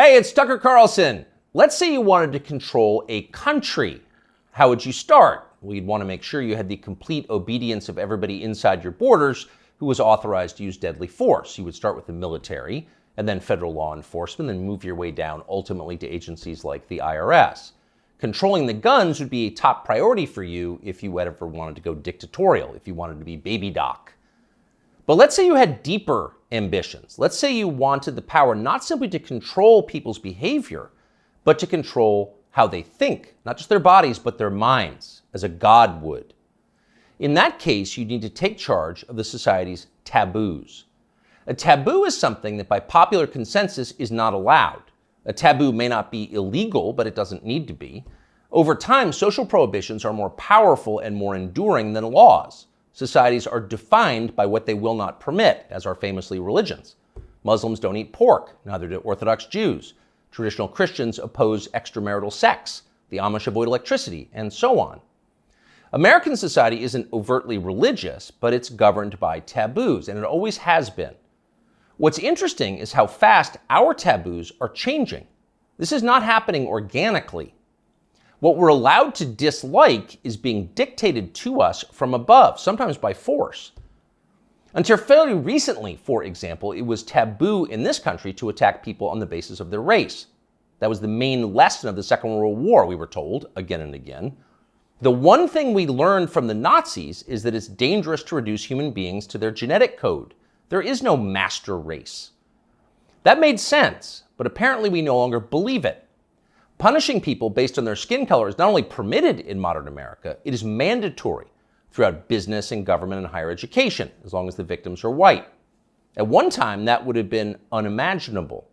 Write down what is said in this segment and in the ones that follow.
Hey, it's Tucker Carlson. Let's say you wanted to control a country. How would you start? Well, you'd want to make sure you had the complete obedience of everybody inside your borders who was authorized to use deadly force. You would start with the military and then federal law enforcement, then move your way down ultimately to agencies like the IRS. Controlling the guns would be a top priority for you if you ever wanted to go dictatorial, if you wanted to be baby doc. But let's say you had deeper ambitions. Let's say you wanted the power not simply to control people's behavior, but to control how they think, not just their bodies, but their minds, as a god would. In that case, you need to take charge of the society's taboos. A taboo is something that by popular consensus is not allowed. A taboo may not be illegal, but it doesn't need to be. Over time, social prohibitions are more powerful and more enduring than laws. Societies are defined by what they will not permit, as are famously religions. Muslims don't eat pork, neither do Orthodox Jews. Traditional Christians oppose extramarital sex. The Amish avoid electricity, and so on. American society isn't overtly religious, but it's governed by taboos, and it always has been. What's interesting is how fast our taboos are changing. This is not happening organically. What we're allowed to dislike is being dictated to us from above, sometimes by force. Until fairly recently, for example, it was taboo in this country to attack people on the basis of their race. That was the main lesson of the Second World War, we were told again and again. The one thing we learned from the Nazis is that it's dangerous to reduce human beings to their genetic code. There is no master race. That made sense, but apparently we no longer believe it. Punishing people based on their skin color is not only permitted in modern America, it is mandatory throughout business and government and higher education, as long as the victims are white. At one time, that would have been unimaginable.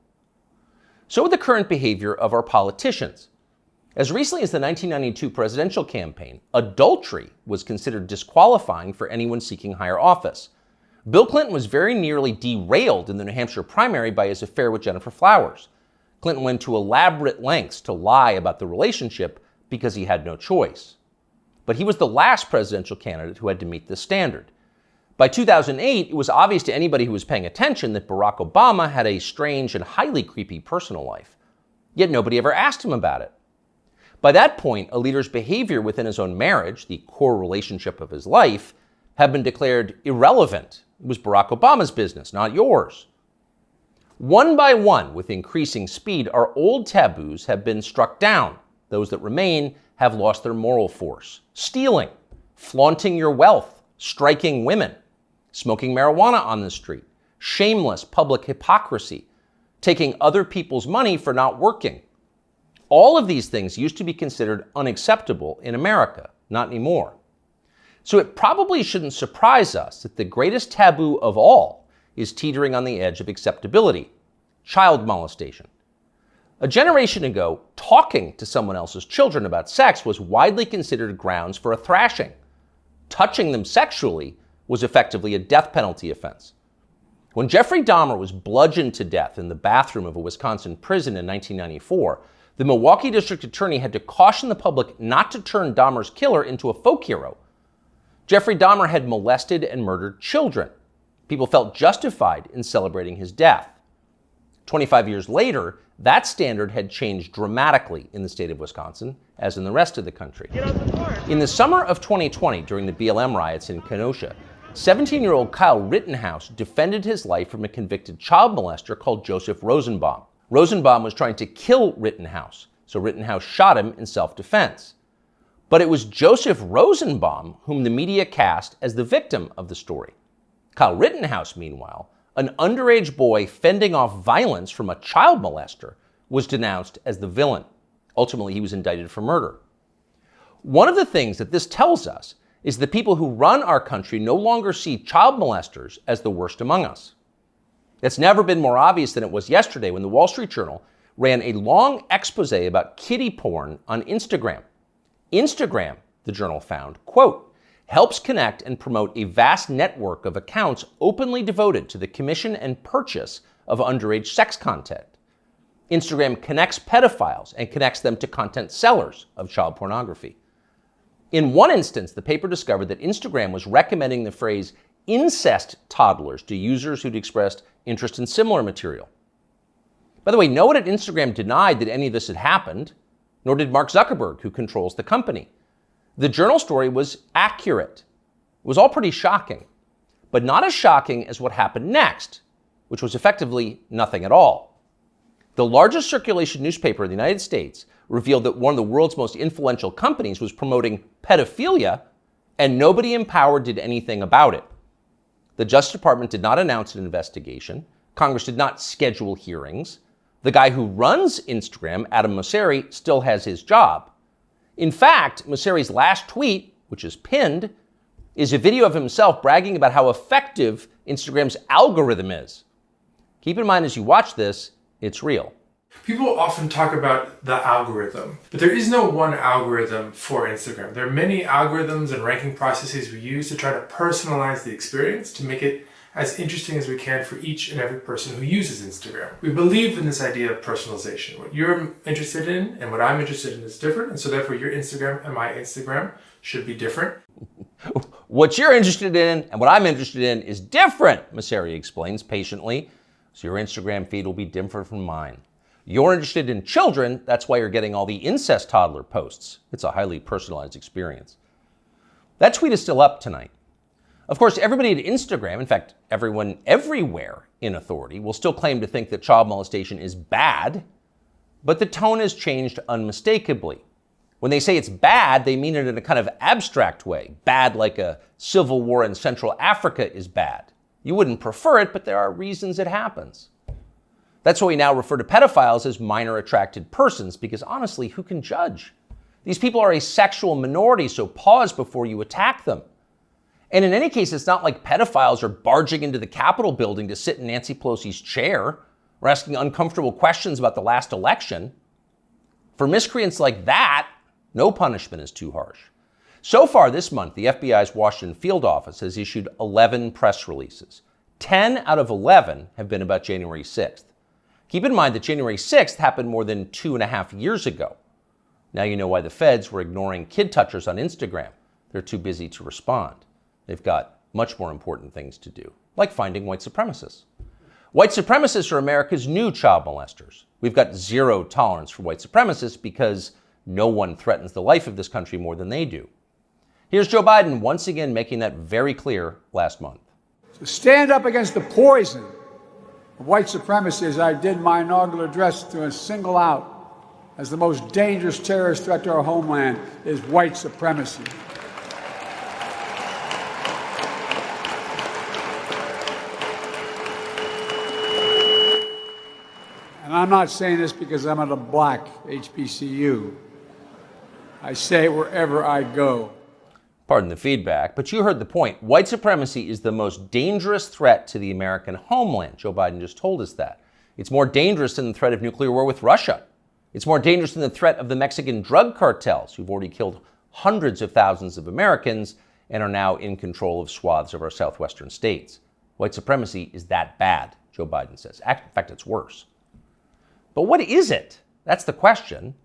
So with the current behavior of our politicians. As recently as the 1992 presidential campaign, adultery was considered disqualifying for anyone seeking higher office. Bill Clinton was very nearly derailed in the New Hampshire primary by his affair with Jennifer Flowers. Clinton went to elaborate lengths to lie about the relationship because he had no choice. But he was the last presidential candidate who had to meet this standard. By 2008, it was obvious to anybody who was paying attention that Barack Obama had a strange and highly creepy personal life. Yet nobody ever asked him about it. By that point, a leader's behavior within his own marriage, the core relationship of his life, had been declared irrelevant. It was Barack Obama's business, not yours. One by one, with increasing speed, our old taboos have been struck down. Those that remain have lost their moral force. Stealing, flaunting your wealth, striking women, smoking marijuana on the street, shameless public hypocrisy, taking other people's money for not working. All of these things used to be considered unacceptable in America, not anymore. So it probably shouldn't surprise us that the greatest taboo of all is teetering on the edge of acceptability: child molestation. A generation ago, talking to someone else's children about sex was widely considered grounds for a thrashing. Touching them sexually was effectively a death penalty offense. When Jeffrey Dahmer was bludgeoned to death in the bathroom of a Wisconsin prison in 1994, the Milwaukee District Attorney had to caution the public not to turn Dahmer's killer into a folk hero. Jeffrey Dahmer had molested and murdered children. People felt justified in celebrating his death. 25 years later, that standard had changed dramatically in the state of Wisconsin, as in the rest of the country. In the summer of 2020, during the BLM riots in Kenosha, 17-year-old Kyle Rittenhouse defended his life from a convicted child molester called Joseph Rosenbaum. Rosenbaum was trying to kill Rittenhouse, so Rittenhouse shot him in self-defense. But it was Joseph Rosenbaum whom the media cast as the victim of the story. Kyle Rittenhouse, meanwhile, an underage boy fending off violence from a child molester, was denounced as the villain. Ultimately, he was indicted for murder. One of the things that this tells us is the people who run our country no longer see child molesters as the worst among us. It's never been more obvious than it was yesterday when the Wall Street Journal ran a long expose about kiddie porn on Instagram. Instagram, the journal found, quote, helps connect and promote a vast network of accounts openly devoted to the commission and purchase of underage sex content. Instagram connects pedophiles and connects them to content sellers of child pornography. In one instance, the paper discovered that Instagram was recommending the phrase incest toddlers to users who'd expressed interest in similar material. By the way, no one at Instagram denied that any of this had happened, nor did Mark Zuckerberg, who controls the company. The Journal story was accurate. It was all pretty shocking, but not as shocking as what happened next, which was effectively nothing at all. The largest circulation newspaper in the United States revealed that one of the world's most influential companies was promoting pedophilia, and nobody in power did anything about it. The Justice Department did not announce an investigation. Congress did not schedule hearings. The guy who runs Instagram, Adam Mosseri, still has his job. In fact, Mosseri's last tweet, which is pinned, is a video of himself bragging about how effective Instagram's algorithm is. Keep in mind as you watch this, it's real. People often talk about the algorithm, but there is no one algorithm for Instagram. There are many algorithms and ranking processes we use to try to personalize the experience to make it as interesting as we can for each and every person who uses Instagram. We believe in this idea of personalization. What you're interested in and what I'm interested in is different, and so therefore your Instagram and my Instagram should be different. What you're interested in and what I'm interested in is different, Mosseri explains patiently. So your Instagram feed will be different from mine. You're interested in children, that's why you're getting all the incest toddler posts. It's a highly personalized experience. That tweet is still up tonight. Of course, everybody at Instagram, in fact, everyone everywhere in authority, will still claim to think that child molestation is bad, but the tone has changed unmistakably. When they say it's bad, they mean it in a kind of abstract way. Bad like a civil war in Central Africa is bad. You wouldn't prefer it, but there are reasons it happens. That's why we now refer to pedophiles as minor attracted persons, because honestly, who can judge? These people are a sexual minority, so pause before you attack them. And in any case, it's not like pedophiles are barging into the Capitol building to sit in Nancy Pelosi's chair or asking uncomfortable questions about the last election. For miscreants like that, no punishment is too harsh. So far this month, the FBI's Washington field office has issued 11 press releases. 10 out of 11 have been about January 6th. Keep in mind that January 6th happened more than 2.5 years ago. Now you know why the feds were ignoring kid touchers on Instagram. They're too busy to respond. They've got much more important things to do, like finding white supremacists. White supremacists are America's new child molesters. We've got zero tolerance for white supremacists because no one threatens the life of this country more than they do. Here's Joe Biden once again making that very clear last month. To stand up against the poison of white supremacy, as I did my inaugural address, to single out as the most dangerous terrorist threat to our homeland is white supremacy. And I'm not saying this because I'm at a black HBCU. I say it wherever I go. Pardon the feedback, but you heard the point. White supremacy is the most dangerous threat to the American homeland. Joe Biden just told us that. It's more dangerous than the threat of nuclear war with Russia. It's more dangerous than the threat of the Mexican drug cartels, who've already killed hundreds of thousands of Americans and are now in control of swaths of our southwestern states. White supremacy is that bad, Joe Biden says. In fact, it's worse. But what is it? That's the question.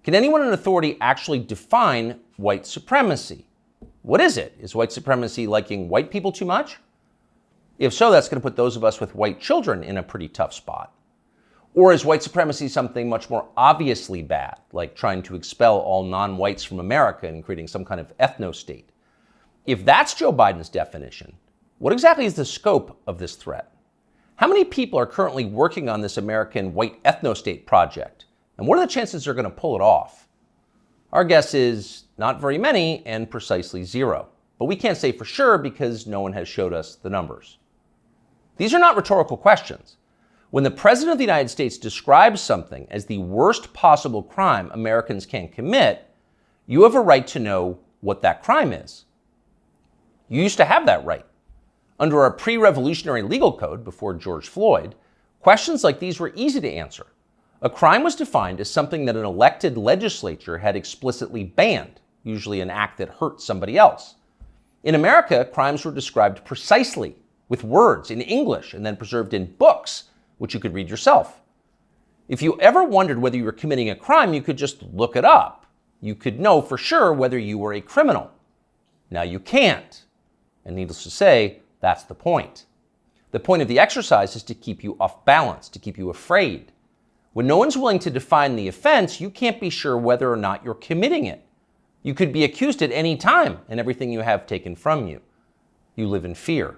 Can anyone in authority actually define white supremacy? What is it? Is white supremacy liking white people too much? If so, that's going to put those of us with white children in a pretty tough spot. Or is white supremacy something much more obviously bad, like trying to expel all non-whites from America and creating some kind of ethno-state? If that's Joe Biden's definition, what exactly is the scope of this threat? How many people are currently working on this American white ethno-state project? And what are the chances they're going to pull it off? Our guess is not very many and precisely zero. But we can't say for sure because no one has showed us the numbers. These are not rhetorical questions. When the President of the United States describes something as the worst possible crime Americans can commit, you have a right to know what that crime is. You used to have that right. Under our pre-revolutionary legal code before George Floyd, questions like these were easy to answer. A crime was defined as something that an elected legislature had explicitly banned, usually an act that hurt somebody else. In America, crimes were described precisely, with words in English and then preserved in books, which you could read yourself. If you ever wondered whether you were committing a crime, you could just look it up. You could know for sure whether you were a criminal. Now you can't. And needless to say, that's the point. The point of the exercise is to keep you off balance, to keep you afraid. When no one's willing to define the offense, you can't be sure whether or not you're committing it. You could be accused at any time and everything you have taken from you. You live in fear.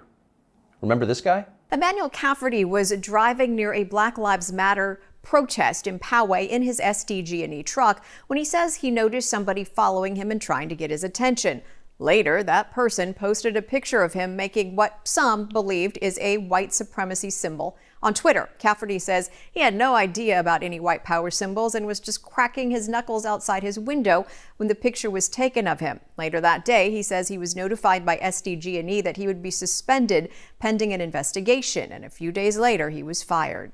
Remember this guy? Emmanuel Cafferty was driving near a Black Lives Matter protest in Poway in his SDG&E truck when he says he noticed somebody following him and trying to get his attention. Later, that person posted a picture of him making what some believed is a white supremacy symbol on Twitter. Cafferty says he had no idea about any white power symbols and was just cracking his knuckles outside his window when the picture was taken of him. Later that day, he says he was notified by SDG&E that he would be suspended pending an investigation, and a few days later, he was fired.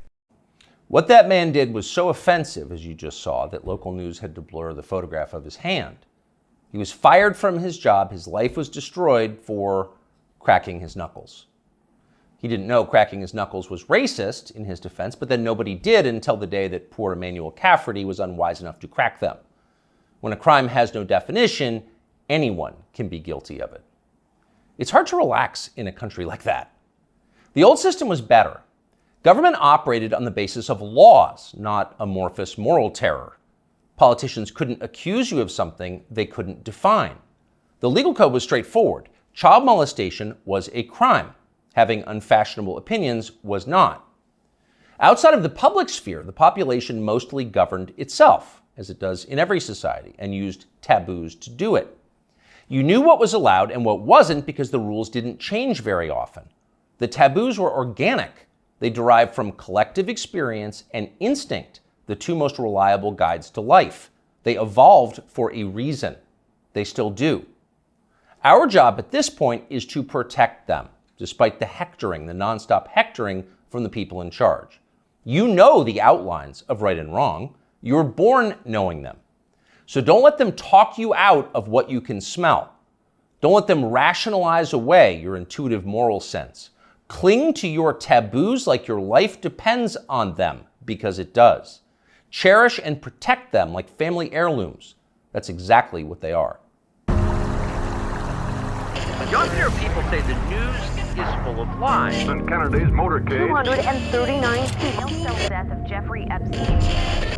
What that man did was so offensive, as you just saw, that local news had to blur the photograph of his hand. He was fired from his job. His life was destroyed for cracking his knuckles. He didn't know cracking his knuckles was racist in his defense, but then nobody did until the day that poor Emmanuel Cafferty was unwise enough to crack them. When a crime has no definition, anyone can be guilty of it. It's hard to relax in a country like that. The old system was better. Government operated on the basis of laws, not amorphous moral terror. Politicians couldn't accuse you of something they couldn't define. The legal code was straightforward. Child molestation was a crime. Having unfashionable opinions was not. Outside of the public sphere, the population mostly governed itself, as it does in every society, and used taboos to do it. You knew what was allowed and what wasn't because the rules didn't change very often. The taboos were organic. They derived from collective experience and instinct, the two most reliable guides to life. They evolved for a reason. They still do. Our job at this point is to protect them, despite the hectoring, the nonstop hectoring from the people in charge. You know the outlines of right and wrong. You were born knowing them. So don't let them talk you out of what you can smell. Don't let them rationalize away your intuitive moral sense. Cling to your taboos like your life depends on them, because it does. Cherish and protect them like family heirlooms. That's exactly what they are. Younger people say the news is full of lies. Since Kennedy's motorcade, 239 people. The death of Jeffrey Epstein.